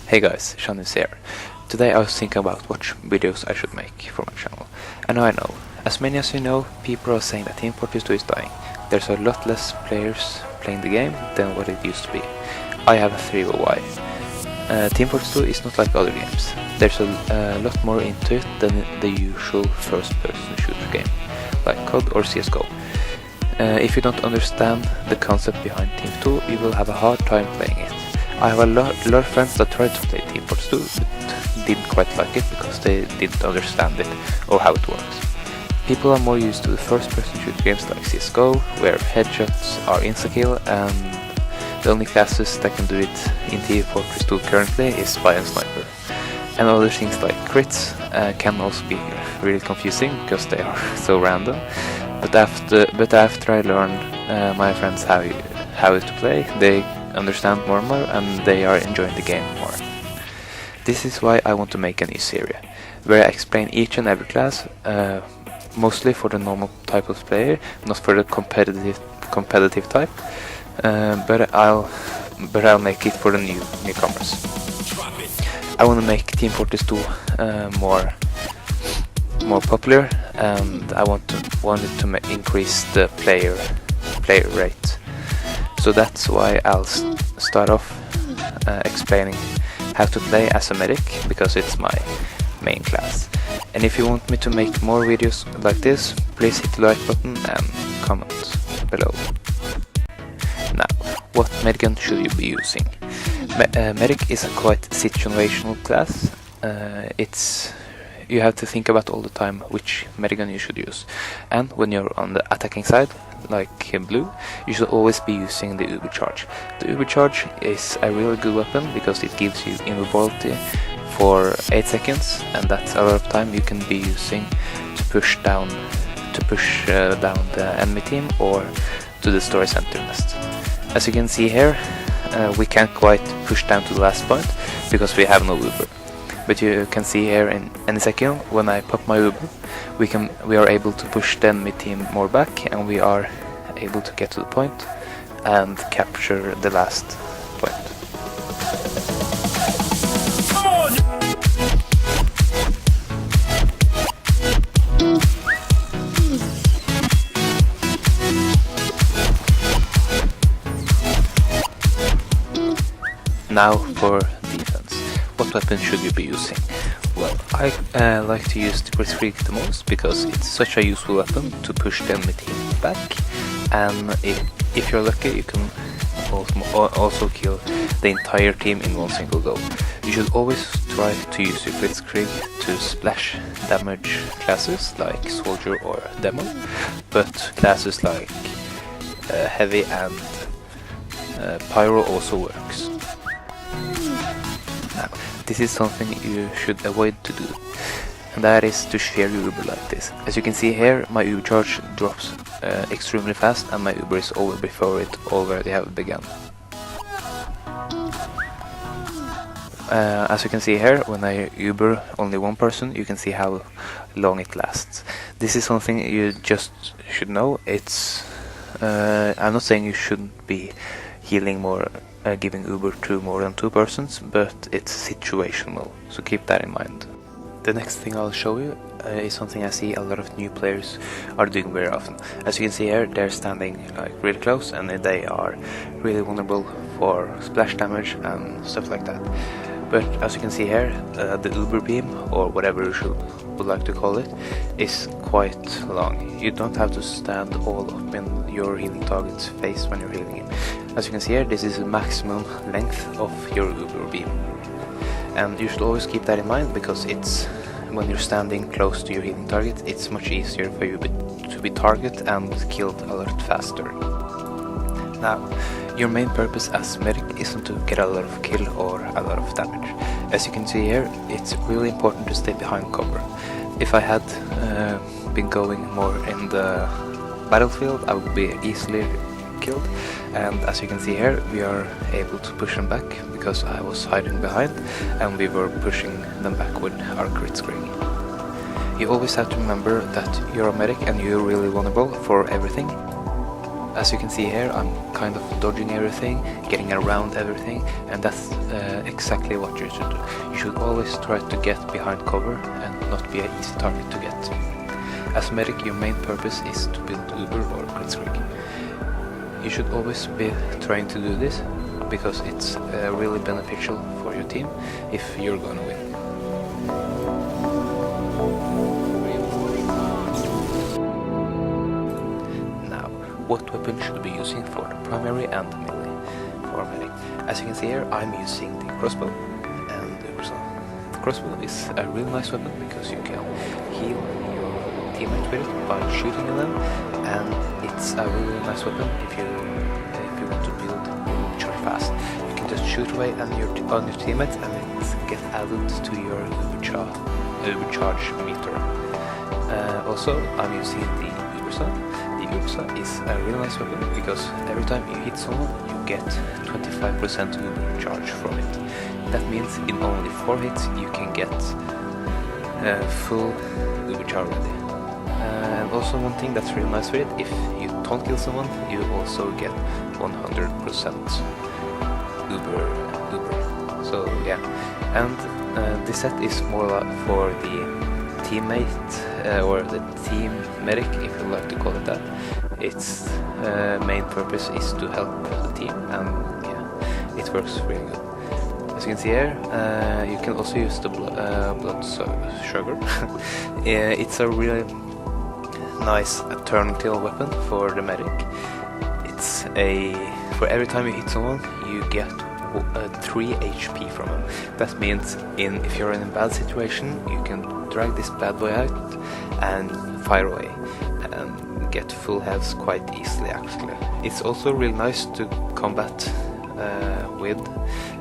Hey guys, Shanus here. Today I was thinking about what videos I should make for my channel. And I know, as many as you know, people are saying that Team Fortress 2 is dying. There's a lot less players playing the game than what it used to be. I have a theory of why. Team Fortress 2 is not like other games. There's a lot more into it than the usual first-person shooter game, like COD or CSGO. If you don't understand the concept behind Team 2, you will have a hard time playing it. I have a lot of friends that tried to play Team Fortress 2 but didn't quite like it because they didn't understand it or how it works. People are more used to the first-person shooter games like CSGO, where headshots are insta-kill, and the only classes that can do it in Team Fortress 2 currently is Spy and Sniper. And other things like crits can also be really confusing because they are so random. But after I learned my friends how to play, they understand more and more, and they are enjoying the game more. This is why I want to make a new series, where I explain each and every class, mostly for the normal type of player, not for the competitive type, but I'll make it for the newcomers. I want to make Team Fortress 2 more popular, and I want it to increase the player rate. So that's why I'll start off explaining how to play as a medic, because it's my main class. And if you want me to make more videos like this, please hit the like button and comment below. Now, what medic should you be using? Medic is a quite situational class. You have to think about all the time which medic you should use. And when you're on the attacking side, like blue, you should always be using the Uber Charge. The Uber Charge is a really good weapon because it gives you invulnerability for 8 seconds, and that's a lot of time you can be using to push down the enemy team or to the story center nest. As you can see here, we can't quite push down to the last point because we have no Uber. But you can see here in any second, when I pop my Uber, we are able to push the enemy team more back, and we are able to get to the point and capture the last point. Now for defense. What weapon should you be using? Well, I like to use the Blitzkrieg the most because it's such a useful weapon to push the enemy team back, and if you're lucky you can also kill the entire team in one single go. You should always try to use your Blitzkrieg to splash damage classes like Soldier or Demo, but classes like Heavy and Pyro also works. Now, this is something you should avoid to do, and that is to share your Uber like this. As you can see here, my Uber charge drops extremely fast, and my Uber is over before it already have begun. As you can see here, when I Uber only one person, you can see how long it lasts. This is something you just should know. I'm not saying you shouldn't be healing more, giving Uber to more than 2 persons, but it's situational, so keep that in mind. The next thing I'll show you is something I see a lot of new players are doing very often. As you can see here, they're standing like really close, and they are really vulnerable for splash damage and stuff like that. But as you can see here, the Uber beam, or whatever you would like to call it, is quite long. You don't have to stand all up in your healing target's face when you're healing him. As you can see here, this is the maximum length of your Uber beam. And you should always keep that in mind, because when you're standing close to your healing target, it's much easier for you to be targeted and killed a lot faster. Now, your main purpose as medic isn't to get a lot of kill or a lot of damage. As you can see here, it's really important to stay behind cover. If I had been going more in the battlefield, I would be easily killed, and as you can see here, we are able to push them back because I was hiding behind, and we were pushing them back with our Blitzkrieg. You always have to remember that you're a medic and you're really vulnerable for everything. As you can see here, I'm kind of dodging everything, getting around everything, and that's exactly what you should do. You should always try to get behind cover and not be an easy target to get. As a medic, your main purpose is to build Uber or Blitzkrieg. You should always be trying to do this, because it's really beneficial for your team if you're gonna win. Now, what weapon should be using for the primary and the melee for medic? As you can see here, I'm using the crossbow and the Ursa. The crossbow is a really nice weapon because you can heal your teammate with it by shooting at them, and it's a really nice weapon if you want to build charge fast. You can just shoot away on your teammates and it gets added to your overcharge meter. Also, I'm using the Ursa. The Ursa is a really nice weapon because every time you hit someone, you get 25% overcharge from it. That means in only 4 hits you can get full overcharge ready. And also one thing that's really nice with it, if you don't kill someone, you also get 100% Uber. So yeah, and this set is more for the teammate or the team medic, if you like to call it that. Its main purpose is to help the team, and yeah, it works really good. As you can see here, you can also use the blood sugar. It's a really nice alternative weapon for the medic. It's for every time you hit someone, you get 3 HP from them. That means if you're in a bad situation, you can drag this bad boy out and fire away and get full health quite easily actually. It's also really nice to combat with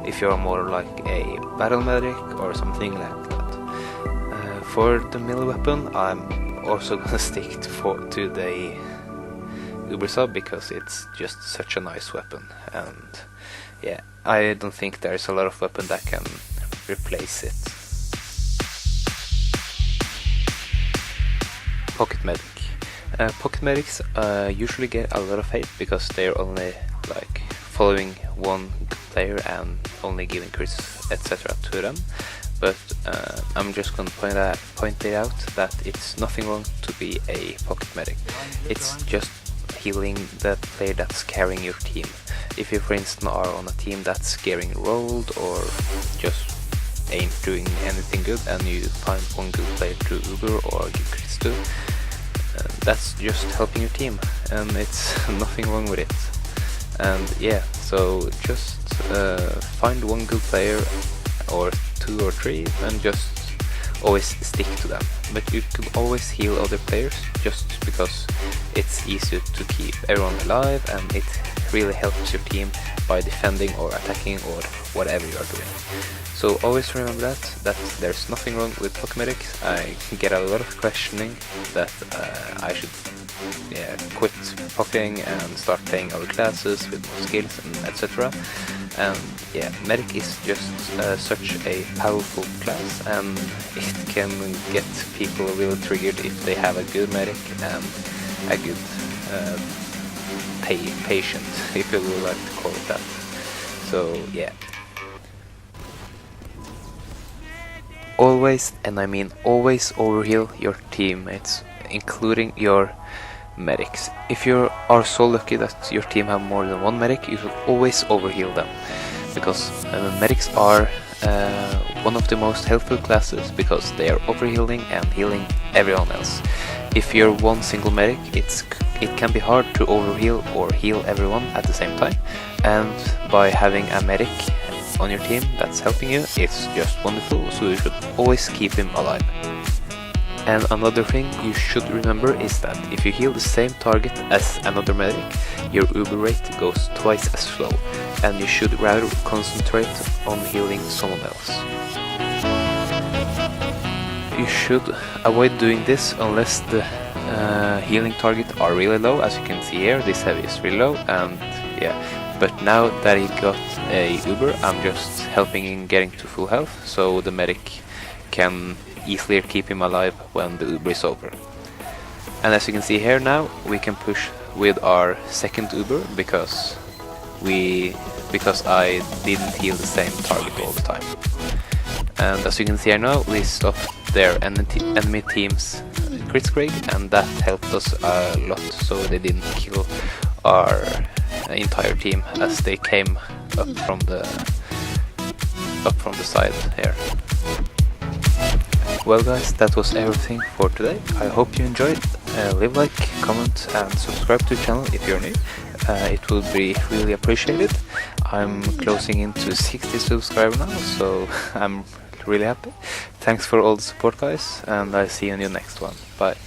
if you're more like a battle medic or something like that. For the melee weapon, I'm also gonna stick to the Uber because it's just such a nice weapon, and yeah, I don't think there's a lot of weapon that can replace it. Pocket medic. Pocket medics usually get a lot of hate because they're only like following one player and only giving crits etc. to them. But I'm just gonna point it out that it's nothing wrong to be a pocket medic. It's just healing the player that's carrying your team. If you for instance are on a team that's getting rolled or just ain't doing anything good and you find one good player to Uber or give crits to, that's just helping your team, and it's nothing wrong with it. And yeah, so just find one good player or 2 or 3 and just always stick to them. But you can always heal other players just because it's easier to keep everyone alive, and it really helps your team by defending or attacking or whatever you are doing. So always remember that there's nothing wrong with pocket medics. I get a lot of questioning that I should quit pocketing and start playing other classes with more skills and etc. And yeah, medic is just such a powerful class, and it can get people really triggered if they have a good medic and a good patient, if you would like to call it that. So yeah. Always, and I mean always, overheal your teammates, including your medics. If you are so lucky that your team have more than one medic, you should always overheal them, because medics are one of the most helpful classes because they are overhealing and healing everyone else. If you're one single medic, it can be hard to overheal or heal everyone at the same time, and by having a medic on your team that's helping you, it's just wonderful, so you should always keep him alive. And another thing you should remember is that if you heal the same target as another medic, your Uber rate goes twice as slow, and you should rather concentrate on healing someone else. You should avoid doing this unless the healing targets are really low. As you can see here, this heavy is really low, and yeah. But now that he got a Uber, I'm just helping in getting to full health, so the medic can easily keep him alive when the Uber is over. And as you can see here now, we can push with our second Uber because I didn't heal the same target all the time. And as you can see here now, we stopped their enemy team's Kritzkrieg, and that helped us a lot, so they didn't kill our entire team as they came up from the side here. Well guys, that was everything for today. I hope you enjoyed. Leave a like, comment and subscribe to the channel if you're new. It will be really appreciated. I'm closing into 60 subscribers now, so I'm really happy. Thanks for all the support guys, and I'll see you in the next one. Bye.